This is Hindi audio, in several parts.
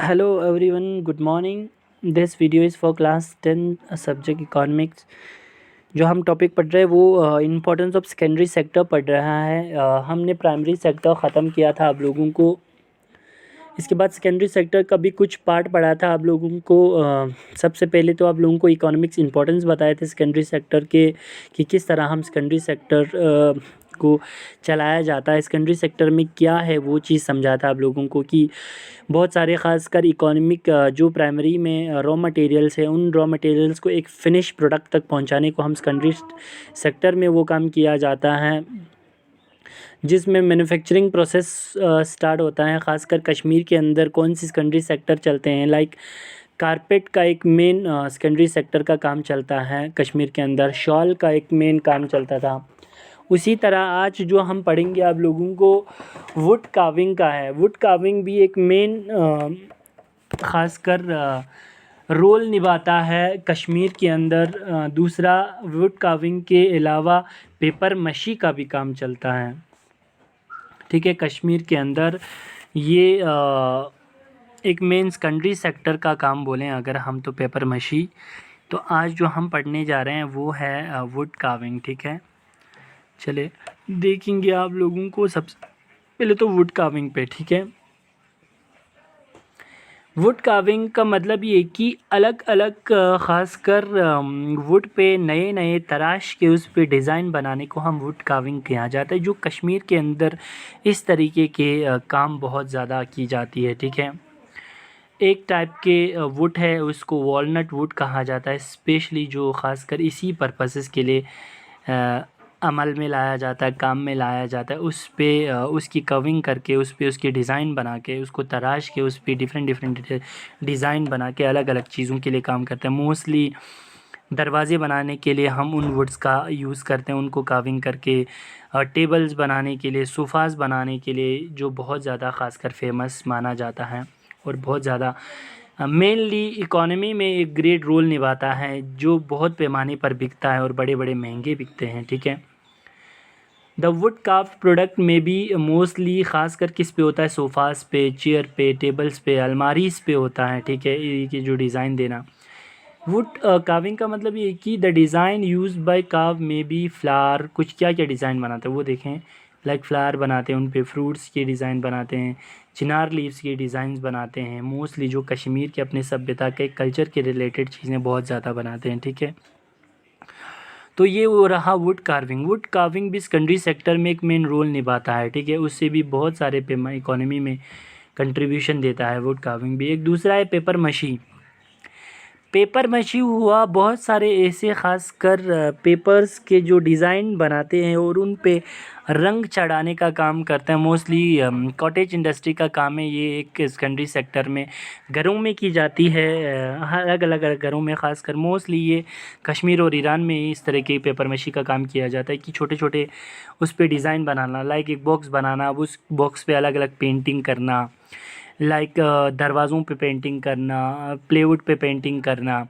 Hello everyone, good morning. This video is for class 10 subject economics. जो हम टॉपिक पढ़ रहे हैं वो इम्पोर्टेंस ऑफ सेकेंडरी सेक्टर पढ़ रहा है। हमने प्राइमरी सेक्टर ख़त्म किया था आप लोगों को। इसके बाद सेकेंडरी सेक्टर का भी कुछ पार्ट पढ़ा था आप लोगों को। सबसे पहले तो आप लोगों को इकोनॉमिक्स इंपॉर्टेंस बताए थे सेकेंडरी सेक्टर के कि किस तरह हम सेकेंडरी सेक्टर को चलाया जाता है, सेकेंडरी सेक्टर में क्या है वो चीज़ समझा था आप लोगों को कि बहुत सारे ख़ासकर इकोनॉमिक जो प्राइमरी में रॉ मटेरियल्स है उन रॉ मटेरियल्स को एक फिनिश प्रोडक्ट तक पहुंचाने को हम सेकेंडरी सेक्टर में वो काम किया जाता है, जिसमें मैन्युफैक्चरिंग प्रोसेस स्टार्ट होता है। ख़ासकर कश्मीर के अंदर कौन सी सेकेंडरी सेक्टर चलते हैं, लाइक कारपेट का एक मेन सेकेंडरी सेक्टर का काम चलता है कश्मीर के अंदर, शॉल का एक मेन काम चलता था। उसी तरह आज जो हम पढ़ेंगे आप लोगों को वुड कार्विंग का है। वुड कार्विंग भी एक मेन ख़ासकर रोल निभाता है कश्मीर के अंदर। दूसरा, वुड कार्विंग के अलावा पेपर मशी का भी काम चलता है, ठीक है, कश्मीर के अंदर। ये एक मेन सेकेंडरी सेक्टर का काम बोलें अगर हम तो पेपर मशी। तो आज जो हम पढ़ने जा रहे हैं वो है वुड कार्विंग, ठीक है। चले देखेंगे आप लोगों को सबसे पहले तो वुड कार्विंग पे, ठीक है। वुड कार्विंग का मतलब ये कि अलग अलग ख़ासकर वुड पे नए नए तराश के उस पे डिज़ाइन बनाने को हम वुड कार्विंग किया जाता है, जो कश्मीर के अंदर इस तरीके के काम बहुत ज़्यादा की जाती है, ठीक है। एक टाइप के वुड है उसको वॉलनट वुड कहा जाता है, स्पेशली जो ख़ासकर इसी पर्पसेस के लिए अमल में लाया जाता है, काम में लाया जाता है। उस पे उसकी कविंग करके उस पे उसकी डिज़ाइन बना के उसको तराश के उस पे डिफरेंट डिज़ाइन बना के अलग अलग चीज़ों के लिए काम करते हैं। मोस्टली दरवाज़े बनाने के लिए हम उन वुड्स का यूज़ करते हैं, उनको कार्विंग करके टेबल्स बनाने के लिए, सोफ़ाज़ बनाने के लिए, जो बहुत ज़्यादा ख़ासकर फेमस माना जाता है और बहुत ज़्यादा मेनली इकोनॉमी में एक ग्रेट रोल निभाता है, जो बहुत पैमाने पर बिकता है और बड़े बड़े महंगे बिकते हैं, ठीक है। द वुड कार्व्ड प्रोडक्ट में भी मोस्टली ख़ासकर किस पे होता है, सोफ़ास पे, चेयर पे, टेबल्स पे, अलमारीज़ पे होता है, ठीक है, ये जो डिज़ाइन देना। वुड कार्विंग का मतलब ये कि the design used by curve में बी फ्लावर, कुछ क्या क्या डिज़ाइन बनाते हैं वो देखें। लाइक फ्लावर बनाते हैं, उन पे फ्रूट्स के डिज़ाइन बनाते हैं, चिनार लीव्स के डिज़ाइंस बनाते हैं। मोस्टली जो कश्मीर के अपने सभ्यता के कल्चर के रिलेटेड चीज़ें बहुत ज़्यादा बनाते हैं, ठीक है। तो ये वो रहा वुड कार्विंग। वुड कार्विंग भी सेकेंडरी सेक्टर में एक मेन रोल निभाता है, ठीक है। उससे भी बहुत सारे इकोनॉमी में कंट्रीब्यूशन देता है वुड कार्विंग भी। एक दूसरा है पेपर मशी। पेपर मशी हुआ बहुत सारे ऐसे ख़ासकर पेपर्स के जो डिज़ाइन बनाते हैं और उन पे रंग चढ़ाने का काम करते हैं। मोस्टली कॉटेज इंडस्ट्री का काम है ये, एक सेकेंडरी सेक्टर में घरों में की जाती है। अलग अलग घरों में ख़ासकर मोस्टली ये कश्मीर और ईरान में इस तरह के पेपर मशी का काम किया जाता है कि छोटे छोटे उस पे डिज़ाइन बनाना, लाइक एक बॉक्स बनाना, अब उस बॉक्स पे अलग अलग पेंटिंग करना, लाइक दरवाज़ों पे पेंटिंग करना, प्लेवुड पे पेंटिंग करना,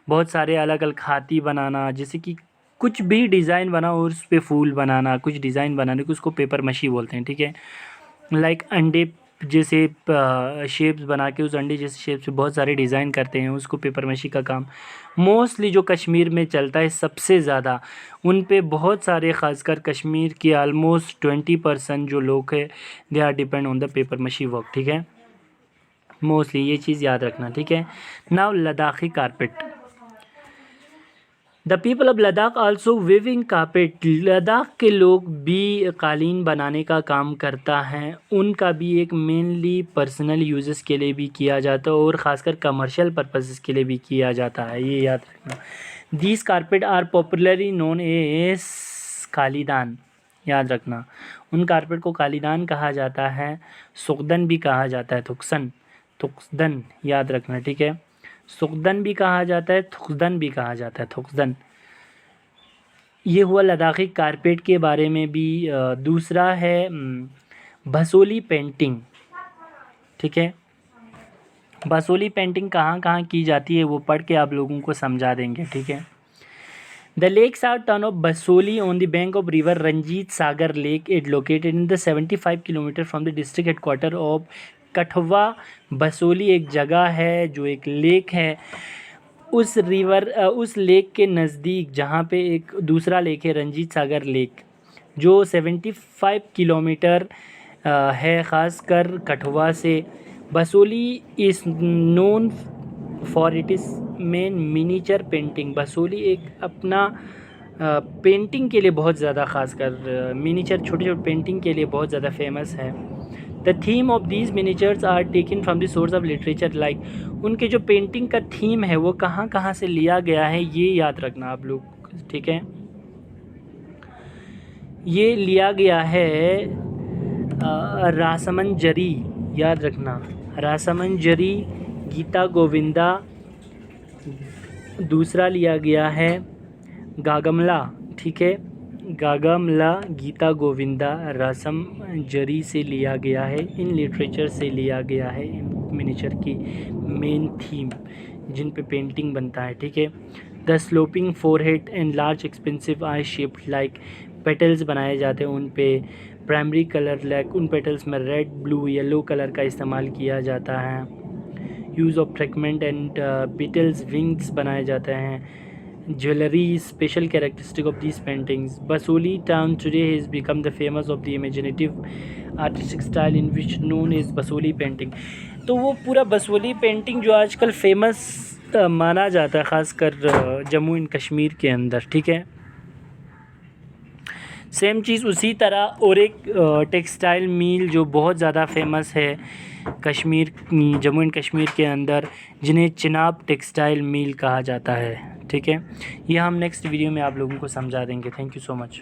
बहुत सारे अलग अलग हाथी बनाना, जैसे कि कुछ भी डिज़ाइन बना और उस पे फूल बनाना, कुछ डिज़ाइन बनाने को उसको पेपर मशी बोलते हैं, ठीक है। लाइक अंडे जैसे शेप्स बना के उस अंडे जैसे शेप से बहुत सारे डिज़ाइन करते हैं, उसको पेपर मशी का काम मोस्टली जो कश्मीर में चलता है सबसे ज़्यादा। उन पे बहुत सारे ख़ासकर कश्मीर के आलमोस्ट 20% जो लोग हैं they are depend on the paper mache work, ठीक है। मोस्टली ये चीज़ याद रखना, ठीक है। Now Ladakhi carpet. The people of Ladakh also weaving carpet. Ladakh के लोग भी कालीन बनाने का काम करता है, उनका भी एक मेनली पर्सनल यूजेस के लिए भी किया जाता है और ख़ासकर कमर्शियल पर्पसेस के लिए भी किया जाता है, ये याद रखना। These carpet are popularly known as कालीदान, याद रखना। उन कारपेट को कालीदान कहा जाता है, सुगदन भी कहा जाता है, थुक्सदन याद रखना, ठीक है। सुगदन भी कहा जाता है, थुक्सदन भी कहा जाता है, थुक्सदन। ये हुआ लद्दाखी कारपेट के बारे में भी। दूसरा है भसोली पेंटिंग, ठीक है। भसोली पेंटिंग कहाँ कहाँ की जाती है वो पढ़ के आप लोगों को समझा देंगे, ठीक है। The lakes are town of Basoli on the bank of river Ranjit Sagar Lake. It located in the 75 km from the district headquarter of कठवा बसोली एक जगह है जो एक लेक है, उस लेक के नज़दीक जहाँ पे एक दूसरा लेक है रंजीत सागर लेक, जो 75 किलोमीटर है ख़ासकर कठवा से। Basoli is known for it is main miniature painting. Basoli एक अपना पेंटिंग के लिए बहुत ज़्यादा ख़ासकर मिनीचर छोटे छोटे पेंटिंग के लिए बहुत ज़्यादा फेमस है। The theme of these miniatures are taken from the source of literature, like उनके जो पेंटिंग का थीम है वो कहाँ कहाँ से लिया गया है ये याद रखना आप लोग, ठीक है। ये लिया गया है रासमंजरी, याद रखना, रासमंजरी, गीता गोविंदा। दूसरा लिया गया है गागमला, ठीक है, गागमला, गीता गोविंदा, रासमंजरी से लिया गया है। इन लिटरेचर से लिया गया है इन मिनीचर की मेन थीम जिन पे पेंटिंग बनता है, ठीक है। The sloping forehead and large expensive I shaped like, petals बनाए जाते हैं उन पे। प्राइमरी कलर लाइक उन पेटल्स में रेड, ब्लू, येलो कलर का इस्तेमाल किया जाता है। Use of fragment and petals, wings बनाए जाते हैं। Jewelry is special characteristic of these paintings. Basoli town today has become the famous of the imaginative artistic style in which known as Basoli painting. तो वो पूरा बसोली पेंटिंग जो आजकल फेमस माना जाता है ख़ासकर जम्मू एंड कश्मीर के अंदर, ठीक है। सेम चीज़ उसी तरह और एक टेक्सटाइल मिल जो बहुत ज़्यादा फेमस है कश्मीर, जम्मू एंड कश्मीर के अंदर, जिन्हें चिनाब टेक्सटाइल मिल कहा जाता है, ठीक है। ये हम नेक्स्ट वीडियो में आप लोगों को समझा देंगे। Thank you so much.